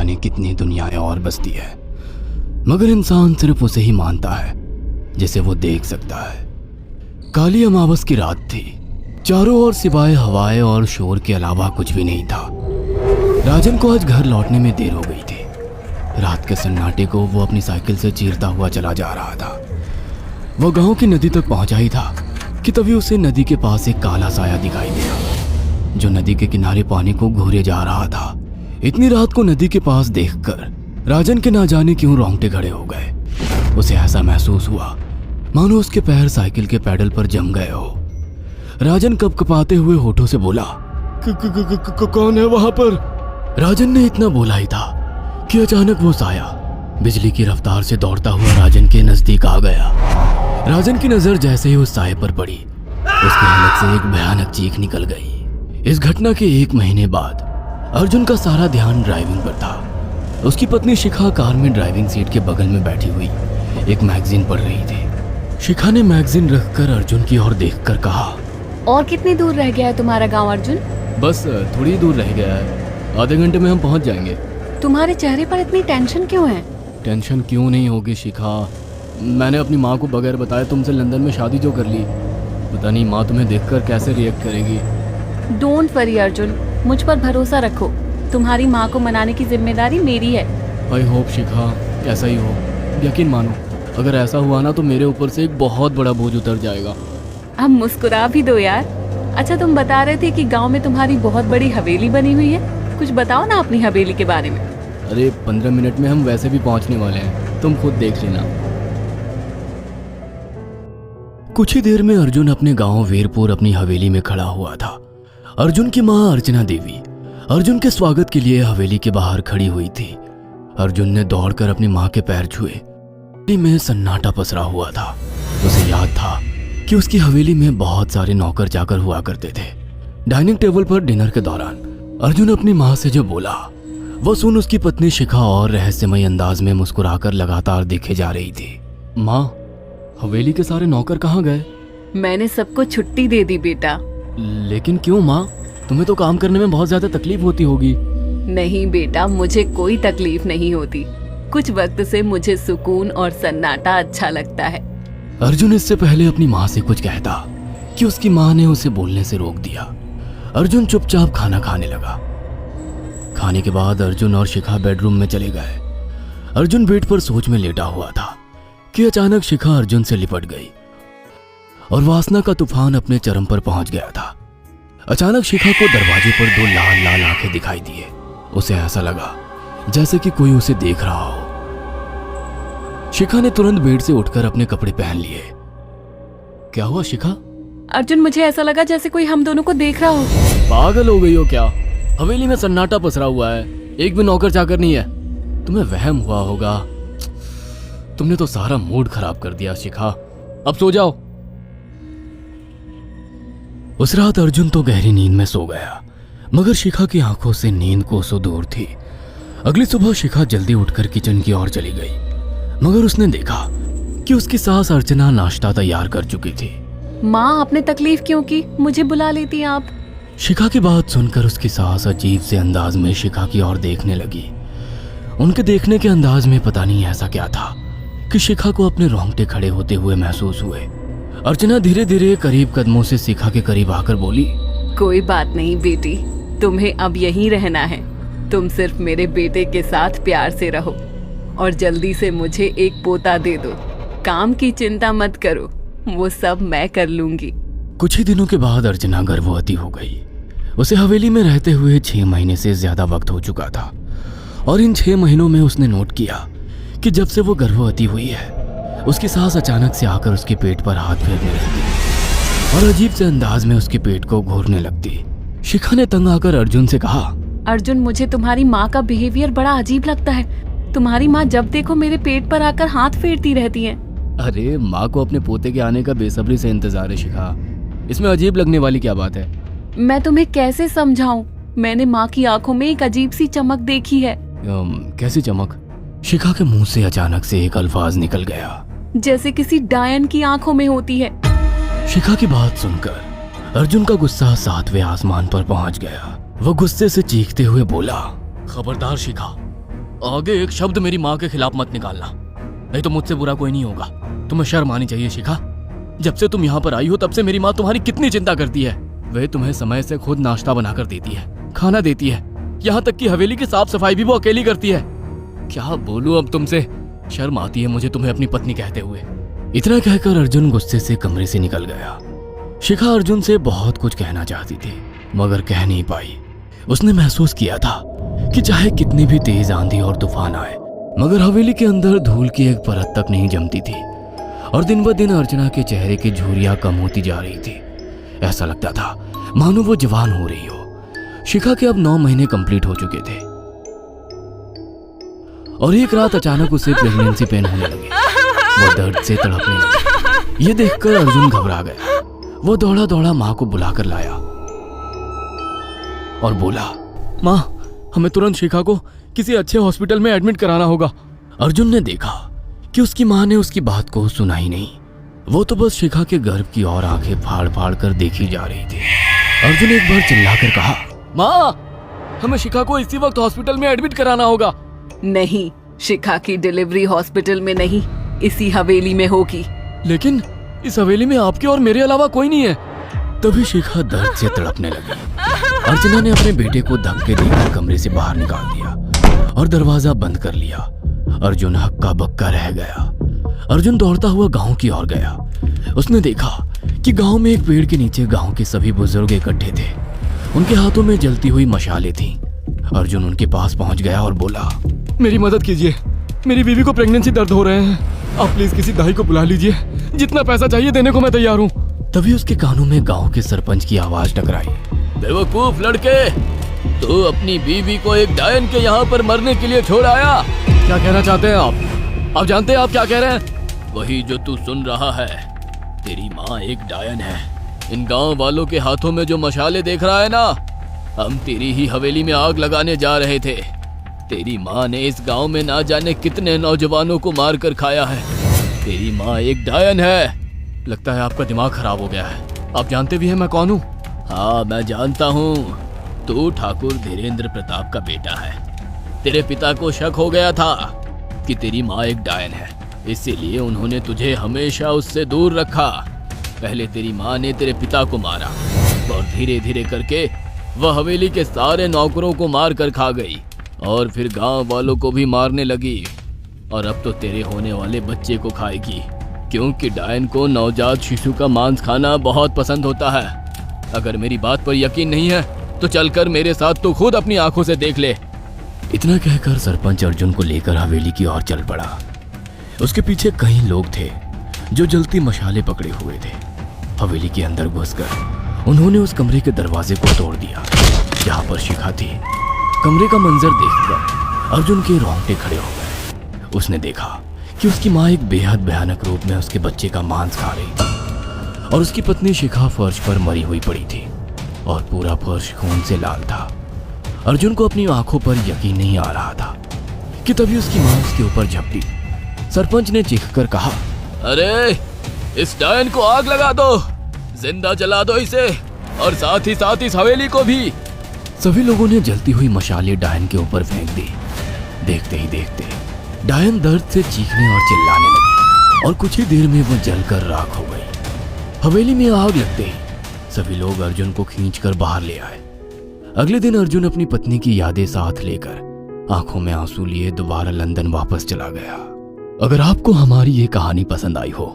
जाने कितनी दुनियाएं और बसती है, मगर इंसान सिर्फ उसे ही मानता है जिसे वो देख सकता है। काली अमावस की रात थी। चारों ओर सिवाय हवाएं और शोर के अलावा कुछ भी नहीं था। राजन को आज घर लौटने में देर हो गई थी। रात के सन्नाटे को वो अपनी साइकिल से चीरता हुआ चला जा रहा था। वो गांव की नदी तक पहुंचा ही था कि तभी उसे नदी के पास एक काला साया दिखाई दिया जो नदी के किनारे पानी को घूरे जा रहा था। इतनी रात को नदी के पास देखकर राजन के ना जाने क्यों रोंगटे खड़े हो गए। उसे ऐसा महसूस हुआ मानो उसके पैर साइकिल के पैडल पर जम गए हो। राजन कपकपाते हुए होठों से बोला, कौन है वहां पर? राजन ने इतना बोला ही था कि अचानक वो साया बिजली की रफ्तार से दौड़ता हुआ राजन के नजदीक आ गया। राजन की नजर जैसे ही उस साये पर पड़ी, उसके हलक से एक भयानक चीख निकल गई। इस घटना के 1 महीने बाद अर्जुन का सारा ध्यान ड्राइविंग पर था। उसकी पत्नी शिखा कार में ड्राइविंग सीट के बगल में बैठी हुई एक मैगजीन पढ़ रही थी। शिखा ने मैगजीन रखकर अर्जुन की ओर देखकर कहा, और कितनी दूर रह गया है तुम्हारा गांव अर्जुन? बस थोड़ी दूर रह गया है, आधे घंटे में हम पहुंच जाएंगे। तुम्हारे चेहरे पर इतनी टेंशन क्यों है? टेंशन क्यों नहीं होगी शिखा, मैंने अपनी माँ को बगैर बताए तुमसे लंदन में शादी जो कर ली। पता नहीं माँ तुम्हें देखकर कैसे रिएक्ट करेगी। डोंट वरी अर्जुन, मुझ पर भरोसा रखो। तुम्हारी माँ को मनाने की जिम्मेदारी मेरी है। आई होप शिखा ऐसा ही हो। यकीन मानो अगर ऐसा हुआ ना तो मेरे ऊपर से एक बहुत बड़ा बोझ उतर जाएगा। अब मुस्कुरा भी दो यार। अच्छा, तुम बता रहे थे कि गांव में तुम्हारी बहुत बड़ी हवेली बनी हुई है। कुछ बताओ ना अपनी हवेली के बारे में। अरे 15 मिनट में हम वैसे भी पहुंचने वाले हैं, तुम खुद देख लेना। कुछ ही देर में अर्जुन अपने गांव वीरपुर अपनी हवेली में खड़ा हुआ था। अर्जुन की माँ अर्चना देवी अर्जुन के स्वागत के लिए हवेली के बाहर खड़ी हुई थी। अर्जुन ने दौड़कर अपनी माँ के पैर छुए। में सन्नाटा पसरा हुआ था। उसे याद था कि उसकी हवेली में बहुत सारे नौकर चाकर हुआ करते थे। डाइनिंग टेबल पर डिनर के दौरान अर्जुन अपनी माँ से जो बोला वो सुन उसकी पत्नी शिखा और रहस्यमय अंदाज में मुस्कुराकर लगातार देखे जा रही थी। माँ, हवेली के सारे नौकर कहाँ गए? मैंने सबको छुट्टी दे दी बेटा। लेकिन क्यों माँ, तुम्हें तो काम करने में बहुत ज्यादा तकलीफ होती होगी। नहीं बेटा, मुझे कोई तकलीफ नहीं होती। कुछ वक्त से मुझे सुकून और सन्नाटा अच्छा लगता है। अर्जुन इससे पहले अपनी माँ से कुछ कहता कि उसकी माँ ने उसे बोलने से रोक दिया। अर्जुन चुपचाप खाना खाने लगा। खाने के बाद अर्जुन और शिखा बेडरूम में चले गए। अर्जुन बेड पर सोच में लेटा हुआ था कि अचानक शिखा अर्जुन से लिपट गई और वासना का तूफान अपने चरम पर पहुंच गया था। अचानक शिखा को दरवाजे पर 2 लाल लाल आंखें दिखाई दिए। उसे ऐसा लगा जैसे कि कोई उसे देख रहा हो। शिखा ने तुरंत बेड से उठकर अपने कपड़े पहन लिए। क्या हुआ शिखा? अर्जुन, मुझे ऐसा लगा जैसे कोई हम दोनों को देख रहा हो। पागल हो गई हो क्या? हवेली में सन्नाटा पसरा हुआ है, एक भी नौकर चाकर नहीं है। तुम्हें वहम हुआ होगा। तुमने तो सारा मूड खराब कर दिया शिखा, अब सो जाओ। उस रात अर्जुन तो गहरी नींद में सो गया, मगर शिखा की आंखों से नींद कोसों दूर थी। अगली सुबह शिखा जल्दी उठकर किचन की ओर चली गई, मगर उसने देखा कि उसकी सास अर्चना नाश्ता तैयार कर चुकी थी। माँ, आपने तकलीफ क्यों की? मुझे बुला लेती आप। शिखा की बात सुनकर उसकी सास अजीब से अंदाज में शिखा की ओर देखने लगी। उनके देखने के अंदाज में पता नहीं ऐसा क्या था कि शिखा को अपने रोंगटे खड़े होते हुए महसूस हुए। अर्चना धीरे धीरे करीब कदमों से शिखा के करीब आकर बोली, कोई बात नहीं बेटी, तुम्हें अब यहीं रहना है। तुम सिर्फ मेरे बेटे के साथ प्यार से रहो और जल्दी से मुझे एक पोता दे दो। काम की चिंता मत करो, वो सब मैं कर लूंगी। कुछ ही दिनों के बाद अर्चना गर्भवती हो गई। उसे हवेली में रहते हुए 6 महीने से ज्यादा वक्त हो चुका था और इन 6 महीनों में उसने नोट किया कि जब से वो गर्भवती हुई है उसकी सास अचानक से आकर उसके पेट पर हाथ फेरने लगती और अजीब से अंदाज में उसके पेट को घूरने लगती। शिखा ने तंग आकर अर्जुन से कहा, अर्जुन, मुझे तुम्हारी माँ का बिहेवियर बड़ा अजीब लगता है। तुम्हारी माँ जब देखो मेरे पेट पर आकर हाथ फेरती रहती है। अरे माँ को अपने पोते के आने का बेसब्री से इंतजार है शिखा, इसमें अजीब लगने वाली क्या बात है? मैं तुम्हें कैसे समझाऊं? मैंने माँ की आंखों में एक अजीब सी चमक देखी है। कैसी चमक? शिखा के मुंह से अचानक से एक अल्फाज निकल गया, जैसे किसी डायन की आंखों में होती है। शिखा की बात सुनकर अर्जुन का गुस्सा 7वें आसमान पर पहुंच गया। वो गुस्से से चीखते हुए बोला, खबरदार शिखा, आगे एक शब्द मेरी माँ के खिलाफ मत निकालना, नहीं तो मुझसे बुरा कोई नहीं होगा। तुम्हें शर्म आनी चाहिए शिखा। जब से तुम यहाँ पर आई हो तब से मेरी माँ तुम्हारी कितनी चिंता करती है। वह तुम्हें समय से खुद नाश्ता बनाकर देती है, खाना देती है, यहाँ तक कि हवेली की साफ सफाई भी वो अकेली करती है। क्या बोलूं अब तुमसे, शर्म आती है मुझे तुम्हें अपनी पत्नी कहते हुए। इतना कहकर अर्जुन गुस्से से कमरे से निकल गया। शिखा अर्जुन से बहुत कुछ कहना चाहती थी मगर कह नहीं पाई। उसने महसूस किया था कि चाहे कितनी भी तेज आंधी और तूफान आए मगर हवेली के अंदर धूल की एक परत तक नहीं जमती थी और दिन ब दिन अर्चना के चेहरे की झुर्रियां कम होती जा रही थी। ऐसा लगता था मानो वो जवान हो रही हो। शिखा के अब 9 महीने कंप्लीट हो चुके थे और एक रात अचानक उसे प्रेगनेंसी पेन होने लगे। वो दर्द से तड़पने लगी। ये देखकर अर्जुन घबरा गया। वो दौड़ा दौड़ा माँ को बुलाकर लाया और बोला, माँ हमें तुरंत शिखा को किसी अच्छे हॉस्पिटल में एडमिट कराना होगा। अर्जुन ने देखा कि उसकी माँ ने उसकी बात को सुना ही नहीं। वो तो बस शिखा के गर्भ की ओर आंखें फाड़ फाड़ कर देखी जा रही थी। अर्जुन एक बार चिल्लाकर कहा, माँ हमें शिखा को इसी वक्त हॉस्पिटल में एडमिट कराना होगा। नहीं, शिखा की डिलीवरी हॉस्पिटल में नहीं, इसी हवेली में होगी। लेकिन इस हवेली में आपके और मेरे अलावा कोई नहीं है। तभी शिखा दर्द से तड़पने लगी। अर्चना ने अपने बेटे को धक्के देकर कमरे से बाहर निकाल दिया और दरवाजा बंद कर लिया। अर्जुन हक्का बक्का रह गया। अर्जुन दौड़ता हुआ गांव की ओर गया। उसने देखा कि गांव में एक पेड़ के नीचे गांव के सभी बुजुर्ग इकट्ठे थे। उनके हाथों में जलती हुई मशालें थीं। अर्जुन उनके पास पहुंच गया और बोला, मेरी मदद कीजिए, मेरी बीवी को प्रेगनेंसी दर्द हो रहे हैं। आप प्लीज किसी दाई को बुला लीजिए, जितना पैसा चाहिए देने को मैं तैयार हूँ। तभी उसके कानों में गांव के सरपंच की आवाज टकराई, बेवकूफ लड़के, तू अपनी बीवी को एक डायन के यहाँ पर मरने के लिए छोड़ आया। क्या कहना चाहते हैं आप जानते हैं आप क्या कह रहे हैं? वही जो तू सुन रहा है। तेरी माँ एक डायन है। इन गांव वालों के हाथों में जो मशाले देख रहा है ना, हम तेरी ही हवेली में आग लगाने जा रहे थे। तेरी माँ ने इस गांव में ना जाने कितने नौजवानों को मार कर खाया है। तेरी माँ एक डायन है। लगता है आपका दिमाग खराब हो गया है। आप जानते भी हैं मैं कौन हूँ? हाँ मैं जानता हूँ। तू ठाकुर धीरेन्द्र प्रताप का बेटा है। तेरे पिता को शक हो गया था कि तेरी माँ एक डायन है, इसीलिए उन्होंने तुझे हमेशा उससे दूर रखा। पहले तेरी माँ ने तेरे पिता को मारा और धीरे धीरे करके वह हवेली के सारे नौकरों को मार कर खा गई और फिर गांव वालों को भी मारने लगी। और अब तो तेरे होने वाले बच्चे को खाएगी, क्योंकि डायन को नवजात शिशु का मांस खाना बहुत पसंद होता है। अगर मेरी बात पर यकीन नहीं है तो चलकर मेरे साथ तू खुद अपनी आंखों से देख ले। इतना कहकर सरपंच अर्जुन को लेकर हवेली की ओर चल पड़ा। उसके पीछे कई लोग थे जो जलती मशाले पकड़े हुए थे। हवेली के अंदर घुसकर उन्होंने उस कमरे के दरवाजे को तोड़ दिया जहां पर शिखा थी। कमरे का मंजर देखकर अर्जुन के रोंगटे खड़े हो गए। उसने देखा कि उसकी माँ एक बेहद भयानक रूप में उसके बच्चे का मांस खा रही थी और उसकी पत्नी शिखा फर्श पर मरी हुई पड़ी थी और पूरा फर्श खून से लाल था। अर्जुन को अपनी आंखों पर यकीन नहीं आ रहा था कि तभी उसकी माँ उसके ऊपर झपटी। सरपंच ने चीखकर कहा, अरे इस डायन को आग लगा दो, जिंदा जला दो इसे और साथ ही साथ इस हवेली को भी। सभी लोगों ने जलती हुई मशाले डायन के ऊपर फेंक दी। देखते ही देखते डायन दर्द से चीखने और चिल्लाने लगी और कुछ ही देर में वो जलकर राख हो गई। हवेली में आग लगते ही सभी लोग अर्जुन को खींचकर बाहर ले आए। अगले दिन अर्जुन अपनी पत्नी की यादें साथ लेकर आंखों में आंसू लिए दोबारा लंदन वापस चला गया। अगर आपको हमारी ये कहानी पसंद आई हो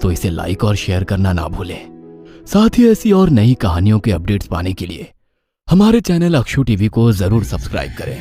तो इसे लाइक और शेयर करना ना भूलें। साथ ही ऐसी और नई कहानियों के अपडेट्स पाने के लिए हमारे चैनल अक्षु टीवी को जरूर सब्सक्राइब करें।